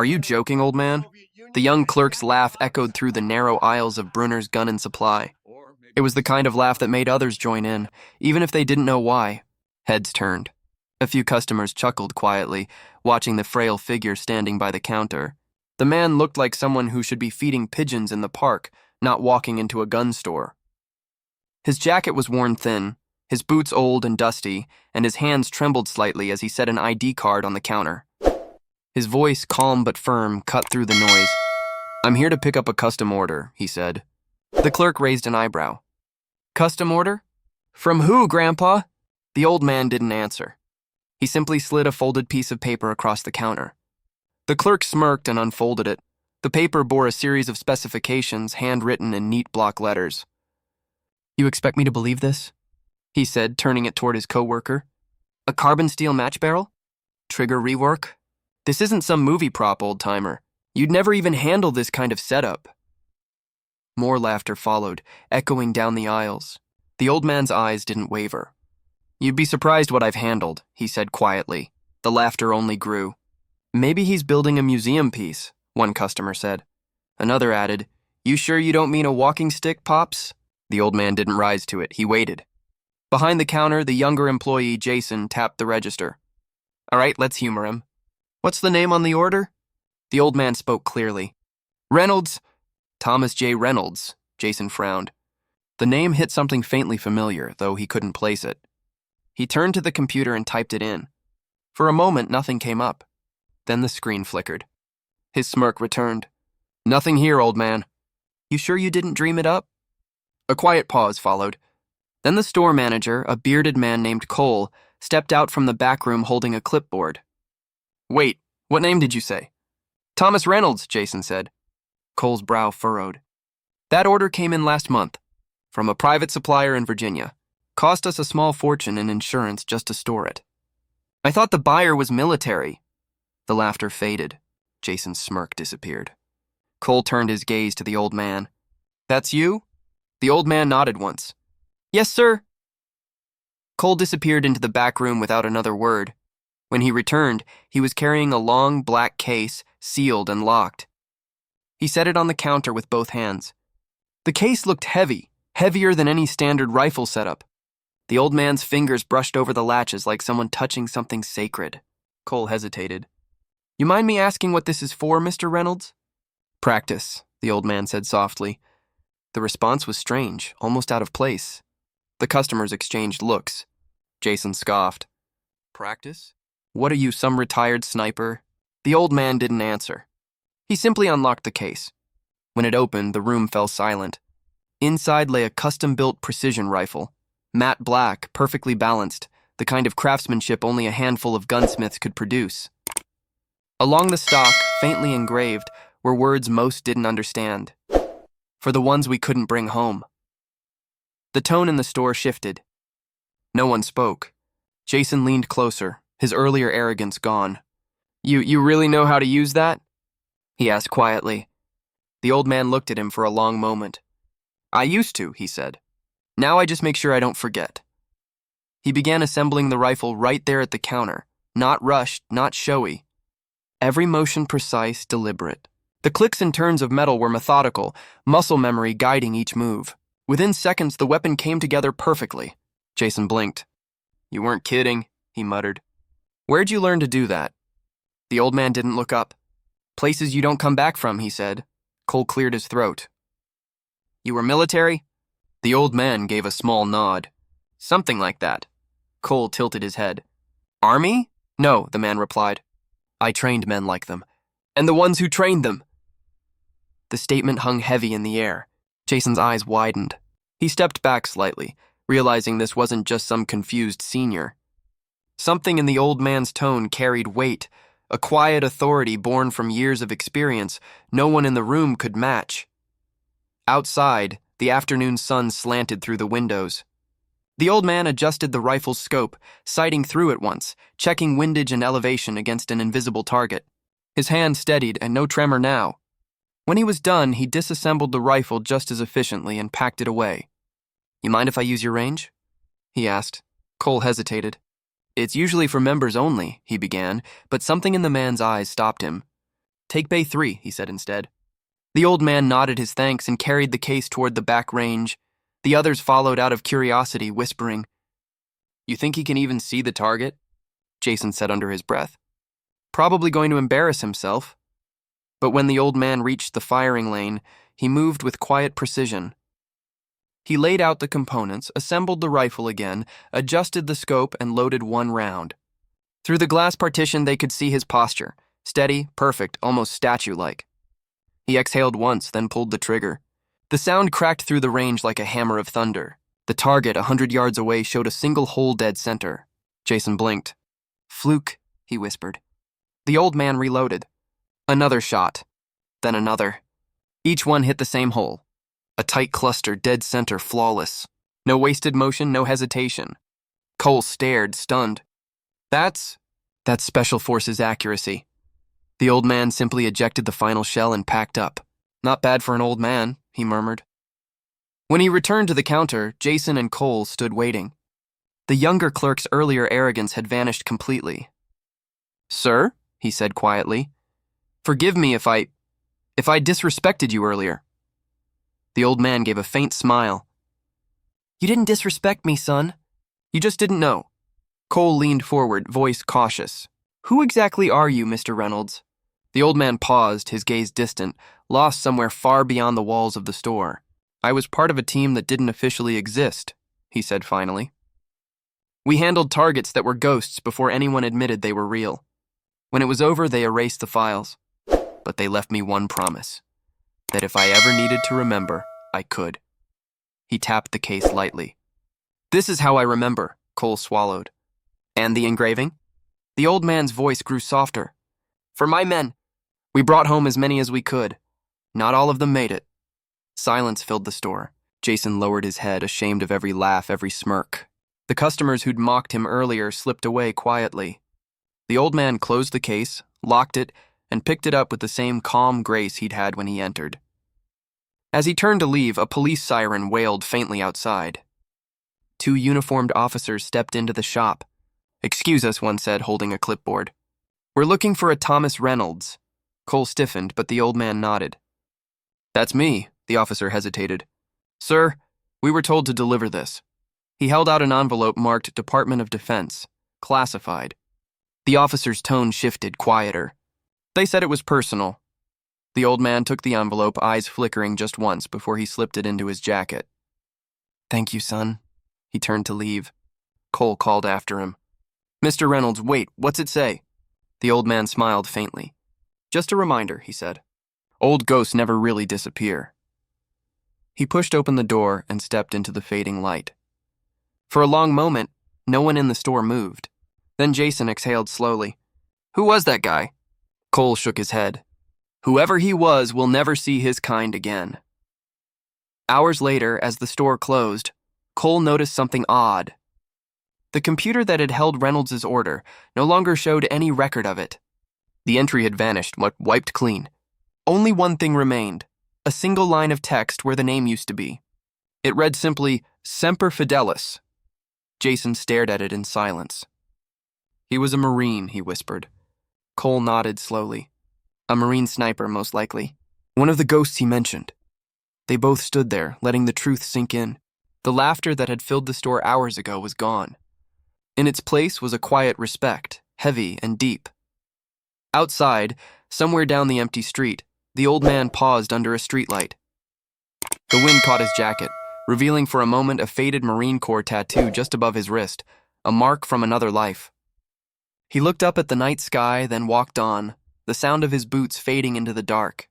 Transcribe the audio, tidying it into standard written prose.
Are you joking, old man? The young clerk's laugh echoed through the narrow aisles of Brunner's Gun and Supply. It was the kind of laugh that made others join in, even if they didn't know why. Heads turned. A few customers chuckled quietly, watching the frail figure standing by the counter. The man looked like someone who should be feeding pigeons in the park, not walking into a gun store. His jacket was worn thin, his boots old and dusty, and his hands trembled slightly as he set an ID card on the counter. His voice, calm but firm, cut through the noise. "I'm here to pick up a custom order," he said. The clerk raised an eyebrow. "Custom order? From who, Grandpa?" The old man didn't answer. He simply slid a folded piece of paper across the counter. The clerk smirked and unfolded it. The paper bore a series of specifications, handwritten in neat block letters. "You expect me to believe this?" he said, turning it toward his coworker. "A carbon steel match barrel? Trigger rework? This isn't some movie prop, old-timer. You'd never even handle this kind of setup." More laughter followed, echoing down the aisles. The old man's eyes didn't waver. "You'd be surprised what I've handled," he said quietly. The laughter only grew. "Maybe he's building a museum piece," one customer said. Another added, "You sure you don't mean a walking stick, Pops?" The old man didn't rise to it. He waited. Behind the counter, the younger employee, Jason, tapped the register. "All right, let's humor him. What's the name on the order?" The old man spoke clearly. "Reynolds." "Thomas J. Reynolds," Jason frowned. The name hit something faintly familiar, though he couldn't place it. He turned to the computer and typed it in. For a moment, nothing came up. Then the screen flickered. His smirk returned. "Nothing here, old man." "You sure you didn't dream it up?" A quiet pause followed. Then the store manager, a bearded man named Cole, stepped out from the back room holding a clipboard. "Wait, what name did you say?" "Thomas Reynolds," Jason said. Cole's brow furrowed. "That order came in last month, from a private supplier in Virginia. Cost us a small fortune in insurance just to store it." "I thought the buyer was military." The laughter faded. Jason's smirk disappeared. Cole turned his gaze to the old man. "That's you?" The old man nodded once. "Yes, sir." Cole disappeared into the back room without another word. When he returned, he was carrying a long, black case, sealed and locked. He set it on the counter with both hands. The case looked heavy, heavier than any standard rifle setup. The old man's fingers brushed over the latches like someone touching something sacred. Cole hesitated. "You mind me asking what this is for, Mr. Reynolds?" "Practice," the old man said softly. The response was strange, almost out of place. The customers exchanged looks. Jason scoffed. "Practice? What are you, some retired sniper?" The old man didn't answer. He simply unlocked the case. When it opened, the room fell silent. Inside lay a custom-built precision rifle. Matte black, perfectly balanced, the kind of craftsmanship only a handful of gunsmiths could produce. Along the stock, faintly engraved, were words most didn't understand. "For the ones we couldn't bring home." The tone in the store shifted. No one spoke. Jason leaned closer, his earlier arrogance gone. You really know how to use that?" he asked quietly. The old man looked at him for a long moment. "I used to," he said. "Now I just make sure I don't forget." He began assembling the rifle right there at the counter, not rushed, not showy. Every motion precise, deliberate. The clicks and turns of metal were methodical, muscle memory guiding each move. Within seconds, the weapon came together perfectly. Jason blinked. "You weren't kidding," he muttered. "Where'd you learn to do that?" The old man didn't look up. "Places you don't come back from," he said. Cole cleared his throat. "You were military?" The old man gave a small nod. "Something like that." Cole tilted his head. "Army?" "No," the man replied. "I trained men like them. And the ones who trained them." The statement hung heavy in the air. Jason's eyes widened. He stepped back slightly, realizing this wasn't just some confused senior. Something in the old man's tone carried weight, a quiet authority born from years of experience no one in the room could match. Outside, the afternoon sun slanted through the windows. The old man adjusted the rifle's scope, sighting through it once, checking windage and elevation against an invisible target. His hand steadied, and no tremor now. When he was done, he disassembled the rifle just as efficiently and packed it away. "You mind if I use your range?" he asked. Cole hesitated. "It's usually for members only," he began, but something in the man's eyes stopped him. Take Bay 3, he said instead. The old man nodded his thanks and carried the case toward the back range. The others followed out of curiosity, whispering. You think he can even see the target? Jason said under his breath. Probably going to embarrass himself. But when the old man reached the firing lane, he moved with quiet precision. He laid out the components, assembled the rifle again, adjusted the scope, and loaded one round. Through the glass partition, they could see his posture. Steady, perfect, almost statue-like. He exhaled once, then pulled the trigger. The sound cracked through the range like a hammer of thunder. The target, 100 yards away, showed a single hole dead center. Jason blinked. Fluke, he whispered. The old man reloaded. Another shot. Then another. Each one hit the same hole. A tight cluster, dead center, flawless. No wasted motion, no hesitation. Cole stared, stunned. That's Special Forces accuracy. The old man simply ejected the final shell and packed up. Not bad for an old man, he murmured. When he returned to the counter, Jason and Cole stood waiting. The younger clerk's earlier arrogance had vanished completely. Sir, he said quietly, forgive me if I disrespected you earlier. The old man gave a faint smile. You didn't disrespect me, son. You just didn't know. Cole leaned forward, voice cautious. Who exactly are you, Mr. Reynolds? The old man paused, his gaze distant, lost somewhere far beyond the walls of the store. I was part of a team that didn't officially exist, he said finally. We handled targets that were ghosts before anyone admitted they were real. When it was over, they erased the files. But they left me one promise, that if I ever needed to remember, I could. He tapped the case lightly. This is how I remember, Cole swallowed. And the engraving? The old man's voice grew softer. For my men, we brought home as many as we could. Not all of them made it. Silence filled the store. Jason lowered his head, ashamed of every laugh, every smirk. The customers who'd mocked him earlier slipped away quietly. The old man closed the case, locked it, and picked it up with the same calm grace he'd had when he entered. As he turned to leave, a police siren wailed faintly outside. 2 uniformed officers stepped into the shop. Excuse us, one said, holding a clipboard. We're looking for a Thomas Reynolds. Cole stiffened, but the old man nodded. That's me, the officer hesitated. Sir, we were told to deliver this. He held out an envelope marked Department of Defense, classified. The officer's tone shifted, quieter. They said it was personal. The old man took the envelope, eyes flickering just once before he slipped it into his jacket. Thank you, son. He turned to leave. Cole called after him. Mr. Reynolds, wait, what's it say? The old man smiled faintly. Just a reminder, he said. Old ghosts never really disappear. He pushed open the door and stepped into the fading light. For a long moment, no one in the store moved. Then Jason exhaled slowly. Who was that guy? Cole shook his head. Whoever he was will never see his kind again. Hours later, as the store closed, Cole noticed something odd. The computer that had held Reynolds' order no longer showed any record of it. The entry had vanished, wiped clean. Only one thing remained, a single line of text where the name used to be. It read simply, Semper Fidelis. Jason stared at it in silence. He was a Marine, he whispered. Cole nodded slowly. A Marine sniper, most likely. One of the ghosts he mentioned. They both stood there, letting the truth sink in. The laughter that had filled the store hours ago was gone. In its place was a quiet respect, heavy and deep. Outside, somewhere down the empty street, the old man paused under a streetlight. The wind caught his jacket, revealing for a moment a faded Marine Corps tattoo just above his wrist, a mark from another life. He looked up at the night sky, then walked on, the sound of his boots fading into the dark.